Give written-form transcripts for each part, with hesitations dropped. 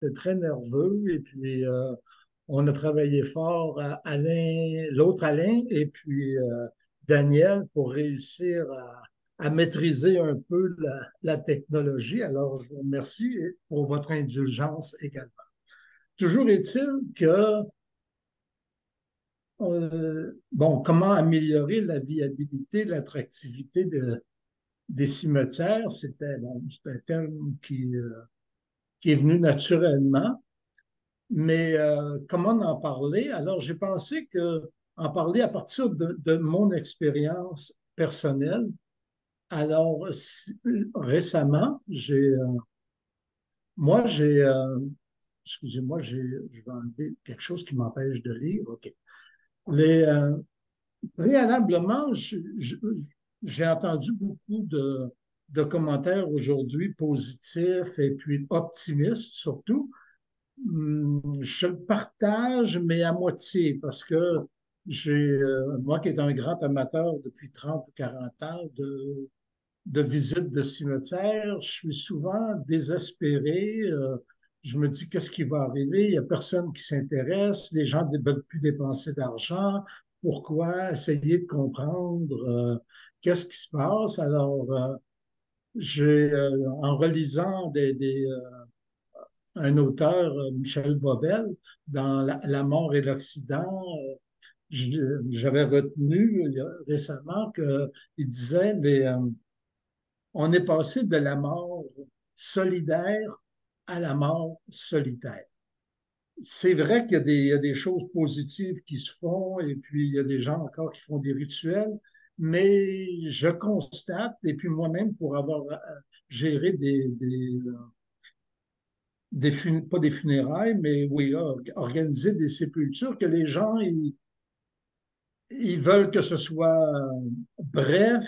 était très nerveux et puis on a travaillé fort, Alain, l'autre Alain et puis Daniel pour réussir à maîtriser un peu la technologie. Alors, je vous remercie pour votre indulgence également. Toujours est-il que, bon, comment améliorer la viabilité, l'attractivité des cimetières, c'était bon, c'est un terme qui est venu naturellement. Mais comment en parler? Alors, j'ai pensé que en parler à partir de mon expérience personnelle. Alors, récemment, moi, excusez-moi, je vais enlever quelque chose qui m'empêche de lire. OK. Les, préalablement, j'ai entendu beaucoup de commentaires aujourd'hui positifs et puis optimistes surtout. Je le partage, mais à moitié, parce que moi qui est un grand amateur depuis 30 ou 40 ans de visites de cimetières, je suis souvent désespéré. Je me dis, qu'est-ce qui va arriver? Il n'y a personne qui s'intéresse, les gens ne veulent plus dépenser d'argent. Pourquoi? Essayer de comprendre qu'est-ce qui se passe. Alors, en relisant un auteur, Michel Vovel, dans La mort et l'Occident, j'avais retenu récemment qu'il disait on est passé de la mort solidaire à la mort solitaire. C'est vrai qu'il y a des choses positives qui se font et puis il y a des gens encore qui font des rituels, mais je constate, et puis moi-même pour avoir géré pas des funérailles, mais oui, organiser des sépultures, que les gens, ils veulent que ce soit bref,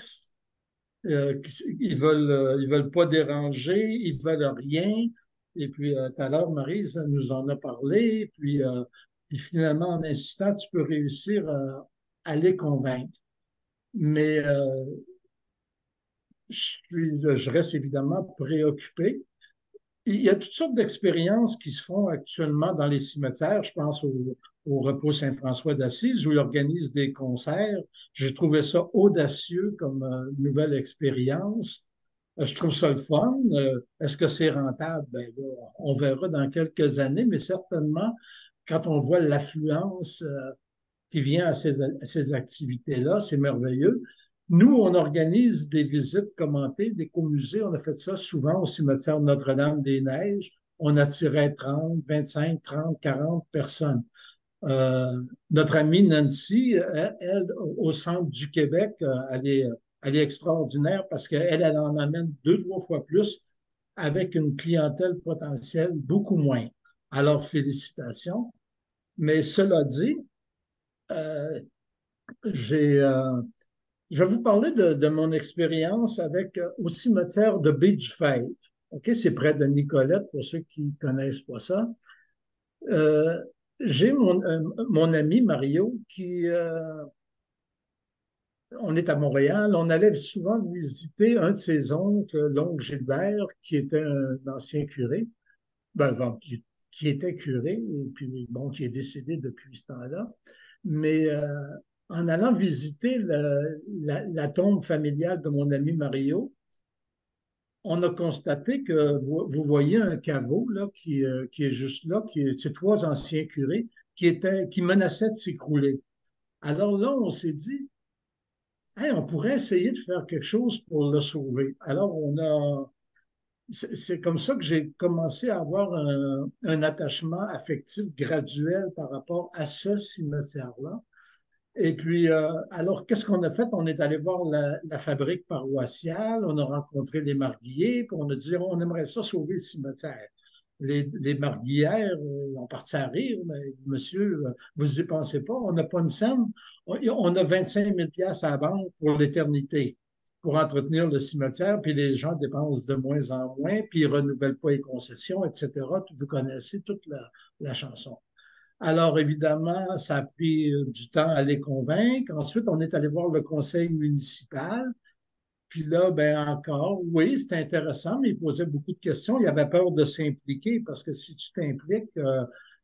ils veulent pas déranger, ils veulent rien. Et puis, tout à l'heure, Marie, ça nous en a parlé. Puis finalement, en insistant, tu peux réussir à les convaincre. Mais je reste évidemment préoccupé. Il y a toutes sortes d'expériences qui se font actuellement dans les cimetières. Je pense au repos Saint-François d'Assise où ils organisent des concerts. J'ai trouvé ça audacieux comme nouvelle expérience. Je trouve ça le fun. Est-ce que c'est rentable? Ben, là, on verra dans quelques années, mais certainement, quand on voit l'affluence qui vient à ces activités-là, c'est merveilleux. Nous, on organise des visites commentées d'écomusées. On a fait ça souvent au cimetière Notre-Dame-des-Neiges. On attirait 30, 25, 30, 40 personnes. Notre amie Nancy, elle, au centre du Québec, elle est extraordinaire parce qu'elle en amène deux, trois fois plus avec une clientèle potentielle beaucoup moins. Alors, félicitations. Mais cela dit, euh, j'ai, je vais vous parler de mon expérience avec au cimetière de Baie-du-Fèvre. OK, c'est près de Nicolette, pour ceux qui ne connaissent pas ça. Euh, j'ai mon ami Mario on est à Montréal, on allait souvent visiter un de ses oncles, l'oncle Gilbert, qui était un ancien curé, bon, qui était curé, et puis bon, qui est décédé depuis ce temps-là. Mais en allant visiter la tombe familiale de mon ami Mario, on a constaté que vous voyez un caveau là, qui est juste là, c'est trois anciens curés qui menaçaient de s'écrouler. Alors là, on s'est dit, hey, on pourrait essayer de faire quelque chose pour le sauver. Alors, c'est comme ça que j'ai commencé à avoir un attachement affectif graduel par rapport à ce cimetière-là. Et puis, alors, qu'est-ce qu'on a fait? On est allé voir la fabrique paroissiale, on a rencontré les marguilliers, puis on a dit, on aimerait ça sauver le cimetière. Les marguillières ont parti à rire, mais monsieur, vous y pensez pas, on n'a pas une scène, on a 25 000 à la banque pour l'éternité, pour entretenir le cimetière, puis les gens dépensent de moins en moins, puis ils ne renouvellent pas les concessions, etc. Vous connaissez toute la chanson. Alors, évidemment, ça a pris du temps à les convaincre. Ensuite, on est allé voir le conseil municipal. Puis là, ben encore, oui, c'était intéressant, mais il posait beaucoup de questions. Il avait peur de s'impliquer parce que si tu t'impliques,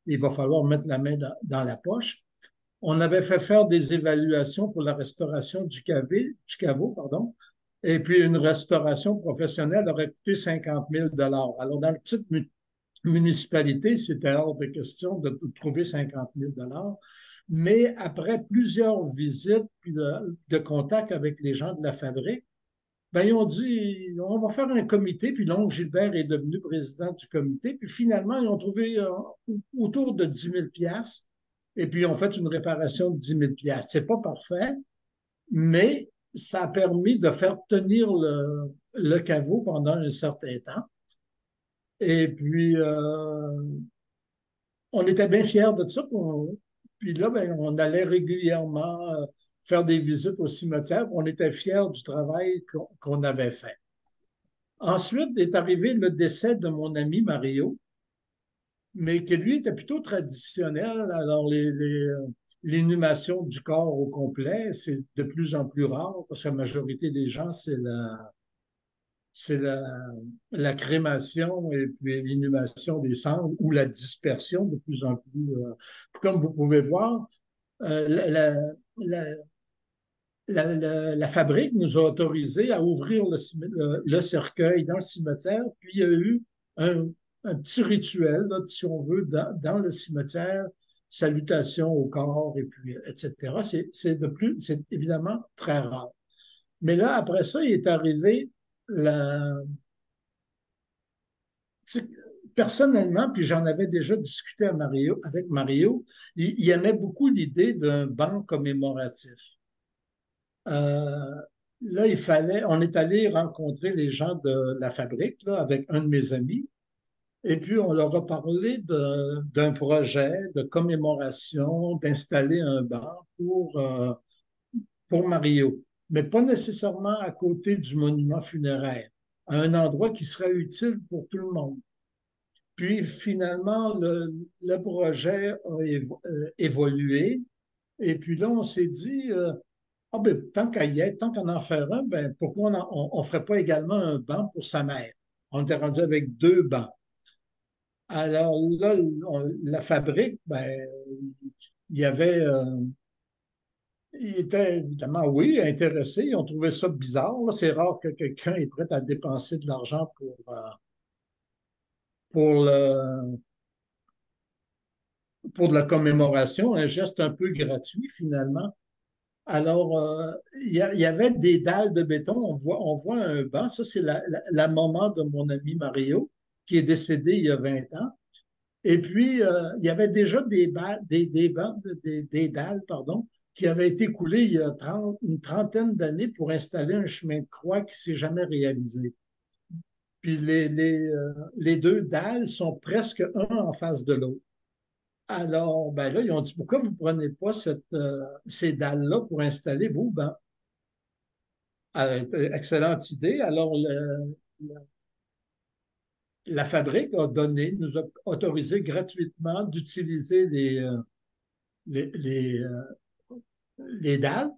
il va falloir mettre la main dans la poche. On avait fait faire des évaluations pour la restauration du caveau, pardon, et puis une restauration professionnelle aurait coûté 50 000 dollars. Alors, dans la petite municipalité, c'était hors de question de trouver 50 000 dollars. Mais après plusieurs visites puis de contact avec les gens de la fabrique, ben, ils ont dit, on va faire un comité, puis l'oncle Gilbert est devenu président du comité, puis finalement, ils ont trouvé autour de 10 000 piastres, et puis ils ont fait une réparation de 10 000 piastres. C'est pas parfait, mais ça a permis de faire tenir le caveau pendant un certain temps. Et puis, on était bien fiers de ça. Puis là, ben, on allait régulièrement faire des visites au cimetière. On était fiers du travail qu'on avait fait. Ensuite est arrivé le décès de mon ami Mario, mais qui lui était plutôt traditionnel. Alors, l'inhumation du corps au complet, c'est de plus en plus rare parce que la majorité des gens, c'est la crémation et puis l'inhumation des cendres ou la dispersion de plus en plus. Comme vous pouvez voir, la, la, la fabrique nous a autorisé à ouvrir le cercueil dans le cimetière, puis il y a eu un, un petit rituel, là, si on veut, dans le cimetière, salutation au corps, et puis, etc. C'est évidemment très rare. Mais là, après ça, il est arrivé la, personnellement, puis j'en avais déjà discuté avec Mario, il aimait beaucoup l'idée d'un banc commémoratif. Euh, Là, on est allé rencontrer les gens de la fabrique là, avec un de mes amis, et puis on leur a parlé d'un projet de commémoration, d'installer un banc pour Mario, mais pas nécessairement à côté du monument funéraire, à un endroit qui serait utile pour tout le monde. Puis finalement, le projet a évolué. Et puis là, on s'est dit, ah ben, tant qu'à y être, tant qu'on en faire un, ben, pourquoi on ne ferait pas également un banc pour sa mère? On était rendu avec deux bancs. Alors là, la fabrique, ben, il y avait, il était évidemment, oui, intéressé. Ils ont trouvé ça bizarre. C'est rare que quelqu'un est prêt à dépenser de l'argent pour pour de la commémoration, un geste un peu gratuit finalement. Alors, il y avait des dalles de béton. On voit un banc. Ça, c'est la maman de mon ami Mario, qui est décédé il y a 20 ans. Et puis, il y avait déjà des bancs, des dalles, pardon, qui avaient été coulées il y a une trentaine d'années pour installer un chemin de croix qui ne s'est jamais réalisé. Puis, les deux dalles sont presque un en face de l'autre. Alors, ben là, ils ont dit, pourquoi vous ne prenez pas ces dalles-là pour installer vos bancs? Excellente idée. Alors, la fabrique nous a autorisé gratuitement d'utiliser les, les, euh, les dalles.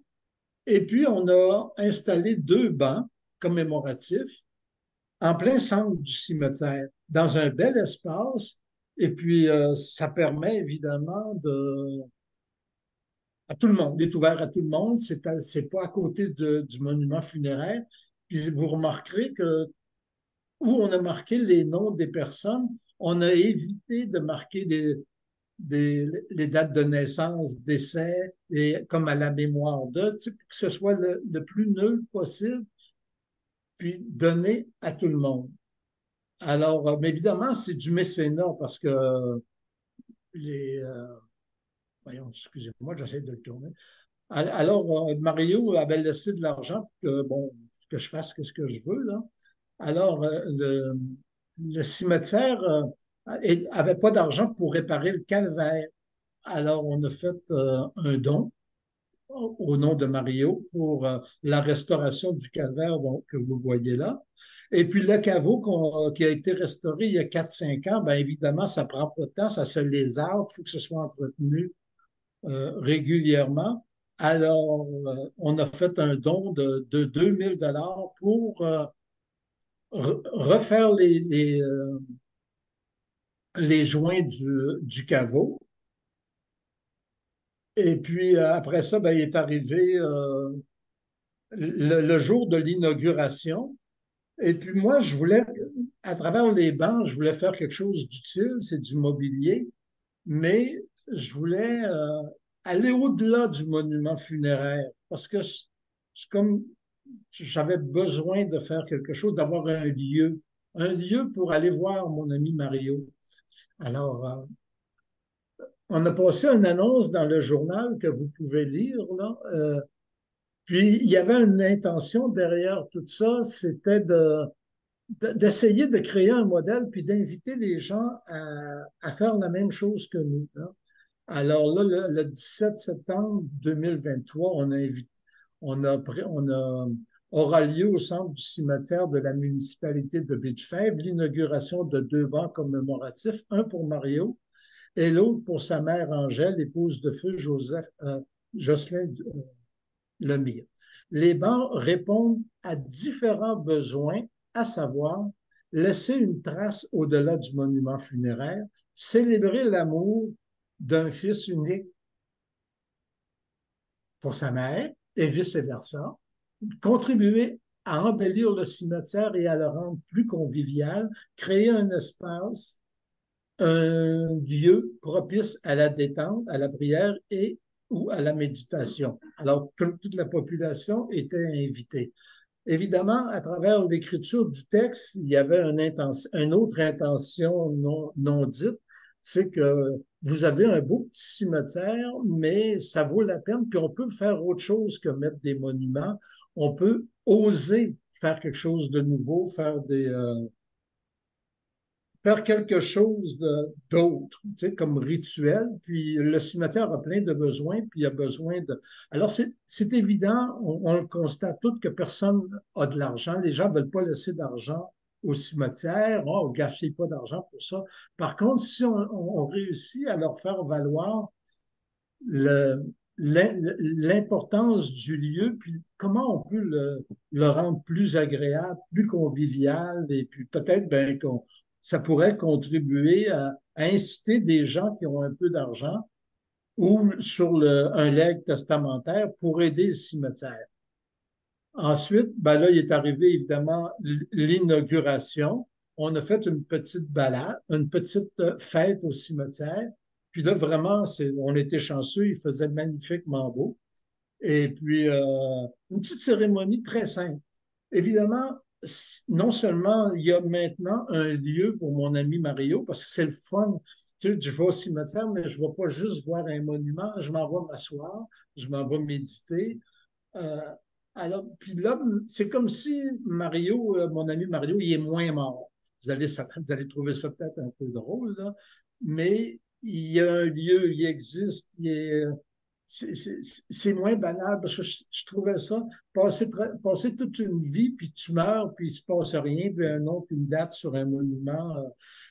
Et puis, on a installé deux bancs commémoratifs en plein centre du cimetière, dans un bel espace. Et puis, ça permet évidemment à tout le monde. Il est ouvert à tout le monde. C'est pas à côté du monument funéraire. Puis vous remarquerez que où on a marqué les noms des personnes, on a évité de marquer les dates de naissance, décès, et comme à la mémoire de, pour que ce soit le plus neutre possible, puis donné à tout le monde. Alors, mais évidemment, c'est du mécénat parce que les. Voyons, excusez-moi, j'essaie de le tourner. Alors, Mario avait laissé de l'argent pour que, bon, que je fasse ce que je veux, là. Alors, le cimetière avait pas d'argent pour réparer le calvaire. Alors, on a fait un don au nom de Mario pour la restauration du calvaire que vous voyez là. Et puis le caveau qui a été restauré il y a 4-5 ans, bien évidemment, ça prend pas de temps, ça se lézarde, il faut que ce soit entretenu régulièrement. Alors, on a fait un don de 2 000 $ pour refaire les joints du caveau. Et puis, après ça, ben, il est arrivé le jour de l'inauguration. Et puis, moi, je voulais, à travers les bancs, je voulais faire quelque chose d'utile, c'est du mobilier, mais je voulais aller au-delà du monument funéraire parce que c'est comme j'avais besoin de faire quelque chose, d'avoir un lieu pour aller voir mon ami Mario. Alors, on a passé une annonce dans le journal que vous pouvez lire, là. Puis, il y avait une intention derrière tout ça, c'était d'essayer de créer un modèle puis d'inviter les gens à faire la même chose que nous, là. Alors là, le 17 septembre 2023, aura lieu au centre du cimetière de la municipalité de Beach-Fèvre l'inauguration de deux bancs commémoratifs, un pour Mario et l'autre pour sa mère Angèle, épouse de feu Jocelyn Lemire. Les bancs répondent à différents besoins, à savoir laisser une trace au-delà du monument funéraire, célébrer l'amour d'un fils unique pour sa mère et vice-versa, contribuer à embellir le cimetière et à le rendre plus convivial, créer un espace, un lieu propice à la détente, à la prière et ou à la méditation. Alors, toute la population était invitée. Évidemment, à travers l'écriture du texte, il y avait une autre intention non dite, c'est que vous avez un beau petit cimetière, mais ça vaut la peine, puis on peut faire autre chose que mettre des monuments. On peut oser faire quelque chose de nouveau, faire quelque chose d'autre, tu sais, comme rituel. Puis le cimetière a plein de besoins, puis il a besoin de... Alors, c'est évident, on le constate tout que personne a de l'argent. Les gens ne veulent pas laisser d'argent au cimetière. Oh, gâchez pas d'argent pour ça. Par contre, si on réussit à leur faire valoir le, l'importance du lieu, puis comment on peut le rendre plus agréable, plus convivial, et puis peut-être ben, ça pourrait contribuer à inciter des gens qui ont un peu d'argent ou sur un legs testamentaire pour aider le cimetière. Ensuite, ben là, il est arrivé évidemment l'inauguration. On a fait une petite balade, une petite fête au cimetière. Puis là, vraiment, on était chanceux, il faisait magnifiquement beau. Et puis, une petite cérémonie très simple. Évidemment, non seulement il y a maintenant un lieu pour mon ami Mario, parce que c'est le fun. Tu sais, je vais au cimetière, mais je ne vais pas juste voir un monument, je m'en vais m'asseoir, je m'en vais méditer. Euh, alors, puis là, c'est comme si Mario, mon ami Mario, il est moins mort. Vous allez trouver ça peut-être un peu drôle, là, mais il y a un lieu, il existe, c'est moins banal parce que je trouvais ça, passer toute une vie, puis tu meurs, puis il ne se passe rien, puis un nom, puis une date sur un monument.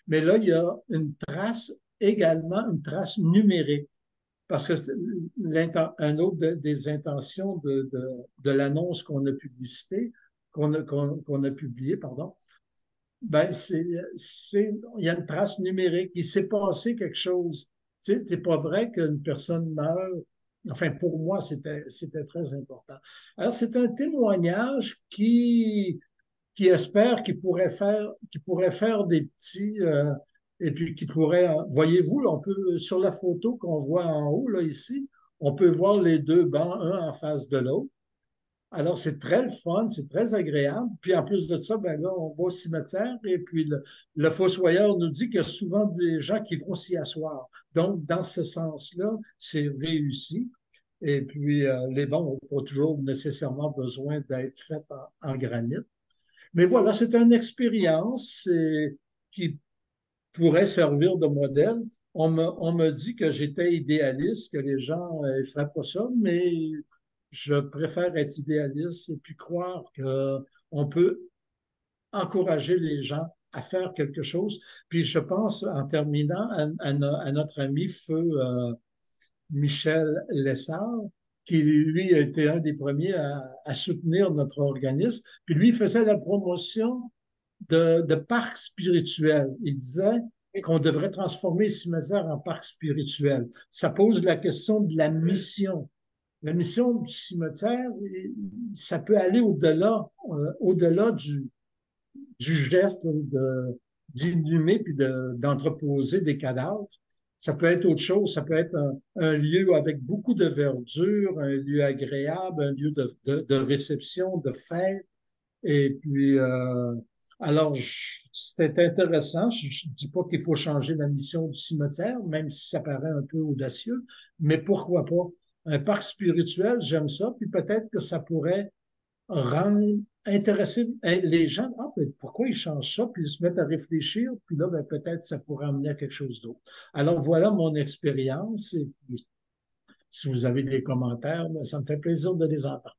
Mais là, il y a une trace, également une trace numérique. Parce que un autre des intentions de l'annonce qu'on a publicité, qu'on a publié, pardon, ben il y a une trace numérique. Il s'est passé quelque chose. Tu sais, c'est pas vrai qu'une personne meurt. Enfin, pour moi, c'était très important. Alors, c'est un témoignage qui espère qu'il pourrait faire des petits, et puis qui pourrait, voyez-vous, là, on peut, sur la photo qu'on voit en haut, là, ici, on peut voir les deux bancs, un en face de l'autre. Alors, c'est très le fun, c'est très agréable. Puis en plus de ça, ben là, on va au cimetière et puis le fossoyeur nous dit qu'il y a souvent des gens qui vont s'y asseoir. Donc, dans ce sens-là, c'est réussi. Et puis, les bancs n'ont pas toujours nécessairement besoin d'être faits en granit. Mais voilà, c'est une expérience qui pourrait servir de modèle. On me dit que j'étais idéaliste, que les gens ne feraient pas ça, mais je préfère être idéaliste et puis croire qu'on peut encourager les gens à faire quelque chose. Puis je pense, en terminant, à notre ami Feu Michel Lessard, qui lui a été un des premiers à soutenir notre organisme. Puis lui, il faisait la promotion de parcs spirituels. Il disait qu'on devrait transformer les cimetières en parcs spirituels. Ça pose la question de la mission. La mission du cimetière, ça peut aller au-delà du geste d'inhumer puis d'entreposer des cadavres. Ça peut être autre chose, ça peut être un lieu avec beaucoup de verdure, un lieu agréable, un lieu de réception, de fête. Et puis, alors, c'est intéressant. Je ne dis pas qu'il faut changer la mission du cimetière, même si ça paraît un peu audacieux, mais pourquoi pas? Un parc spirituel, j'aime ça, puis peut-être que ça pourrait rendre intéressé les gens. Ah, ben, pourquoi ils changent ça? Puis ils se mettent à réfléchir, puis là, ben, peut-être ça pourrait amener à quelque chose d'autre. Alors, voilà mon expérience. Et puis, si vous avez des commentaires, ben, ça me fait plaisir de les entendre.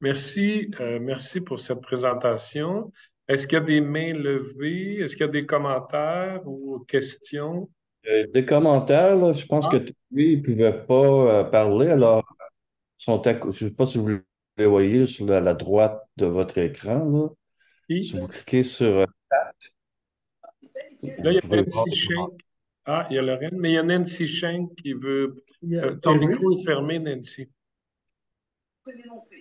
Merci pour cette présentation. Est-ce qu'il y a des mains levées? Est-ce qu'il y a des commentaires ou questions? Des commentaires, là, je pense que Ah, lui, il ne pouvait pas parler. Alors, je ne sais pas si vous le voyez sur la droite de votre écran. Là. Qui? Si vous cliquez sur Là, il vous y a pouvez voir. Nancy Schenk. Ah, il y a Lorraine, mais il y a Nancy Schenk qui veut. il y a Ton Terry. micro est fermé, Nancy.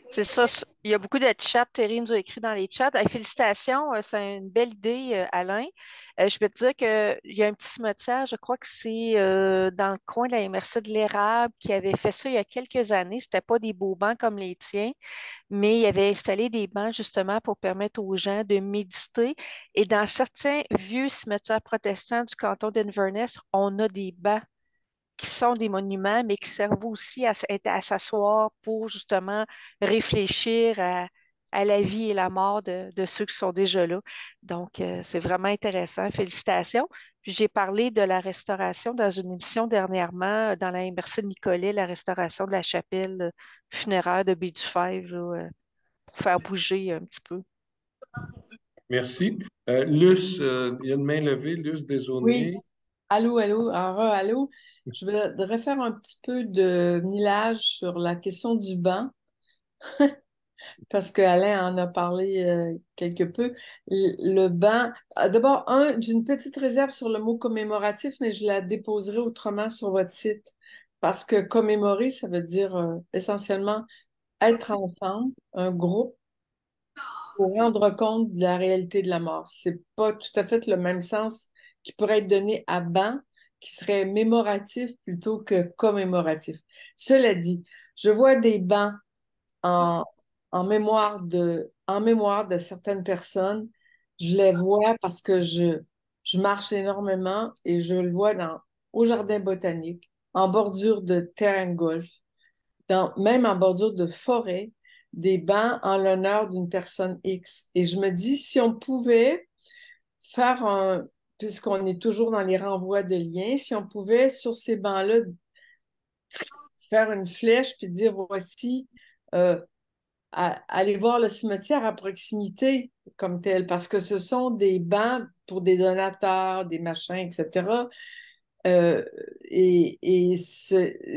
C'est ça. Il y a beaucoup de chats. Terry nous a écrit dans les chats. Hey, félicitations, c'est une belle idée, Alain. Je peux te dire qu'il y a un petit cimetière, je crois que c'est dans le coin de la MRC de l'Érable qui avait fait ça il y a quelques années. C'était pas des beaux bancs comme les tiens, mais il avait installé des bancs justement pour permettre aux gens de méditer. Et dans certains vieux cimetières protestants du canton d'Inverness, on a des bancs qui sont des monuments, mais qui servent aussi à s'asseoir pour justement réfléchir à la vie et la mort de ceux qui sont déjà là. Donc, c'est vraiment intéressant. Félicitations. Puis j'ai parlé de la restauration dans une émission dernièrement dans la MRC de Nicolet, la restauration de la chapelle funéraire de Baie-du-Fèvre, là, pour faire bouger un petit peu. Merci. Luce, il y a une main levée. Luce Oui, Desaulniers. allô, allô, allô. Je voudrais faire un petit peu de millage sur la question du banc, parce qu'Alain en a parlé quelque peu. Le banc, d'abord, j'ai une petite réserve sur le mot commémoratif, mais je la déposerai autrement sur votre site, parce que commémorer, ça veut dire essentiellement être ensemble, un groupe, pour rendre compte de la réalité de la mort. C'est pas tout à fait le même sens qui pourrait être donné à banc, qui serait mémoratif plutôt que commémoratif. Cela dit, je vois des bancs en, en mémoire de certaines personnes. Je les vois parce que je marche énormément et je le vois au jardin botanique, en bordure de terrain de golf, même en bordure de forêt, des bancs en l'honneur d'une personne X. Et je me dis, si on pouvait faire puisqu'on est toujours dans les renvois de liens, si on pouvait sur ces bancs-là faire une flèche puis dire, voici, euh, aller voir le cimetière à proximité comme tel, parce que ce sont des bancs pour des donateurs, des machins, etc.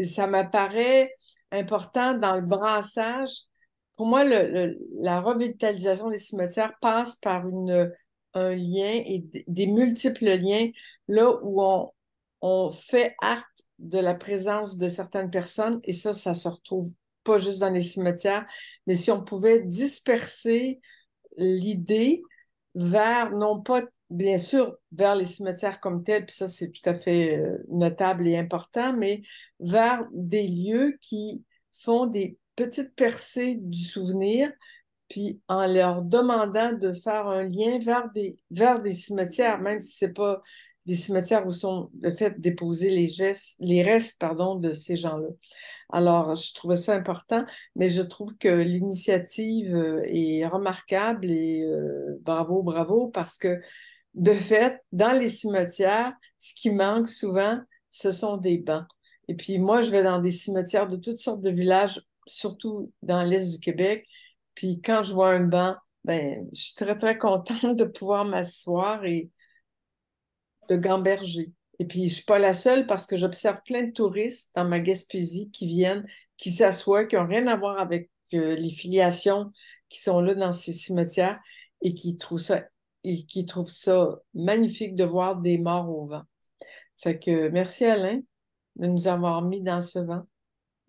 Ça m'apparaît important dans le brassage. Pour moi, la revitalisation des cimetières passe par un lien et des multiples liens, là où on fait acte de la présence de certaines personnes, et ça se retrouve pas juste dans les cimetières, mais si on pouvait disperser l'idée vers, non pas bien sûr vers les cimetières comme tels, puis ça c'est tout à fait notable et important, mais vers des lieux qui font des petites percées du souvenir, puis en leur demandant de faire un lien vers des cimetières, même si c'est pas des cimetières où sont le fait de déposer les restes, pardon, de ces gens-là. Alors, je trouvais ça important, mais je trouve que l'initiative est remarquable et bravo, bravo, parce que de fait, dans les cimetières, ce qui manque souvent, ce sont des bancs. Et puis moi, je vais dans des cimetières de toutes sortes de villages, surtout dans l'Est du Québec. Puis quand je vois un banc, ben, je suis très, très contente de pouvoir m'asseoir et de gamberger. Et puis, je suis pas la seule parce que j'observe plein de touristes dans ma Gaspésie qui viennent qui s'assoient, qui n'ont rien à voir avec les filiations qui sont là dans ces cimetières et qui trouvent ça magnifique de voir des morts au vent. Fait que merci Alain de nous avoir mis dans ce vent.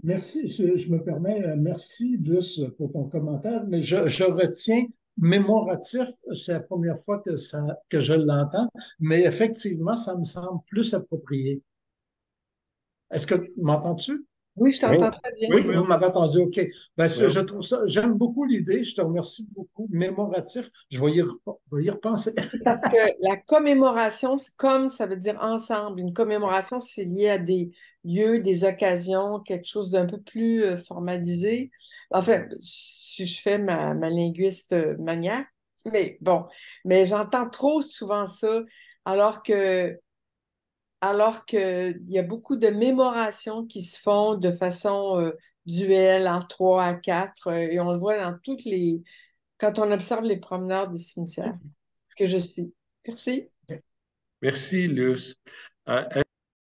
Merci, je me permets, merci Luce pour ton commentaire, mais je retiens mémoratif, c'est la première fois que je l'entends, mais effectivement, ça me semble plus approprié. Est-ce que m'entends-tu? Oui, je Oui. t'entends très bien. Oui, vous m'avez entendu, OK. Ben, Oui. je trouve ça, j'aime beaucoup l'idée, je te remercie beaucoup. Mémoratif, je vais y repenser. Parce que la commémoration, c'est comme ça veut dire ensemble. Une commémoration, c'est lié à des lieux, des occasions, quelque chose d'un peu plus formalisé. Enfin, si je fais ma linguiste manière, mais bon, mais j'entends trop souvent ça, alors que il y a beaucoup de mémorations qui se font de façon duel en 3 à 4, et on le voit dans quand on observe les promeneurs des cimetières que je suis. Merci. Merci, Luce.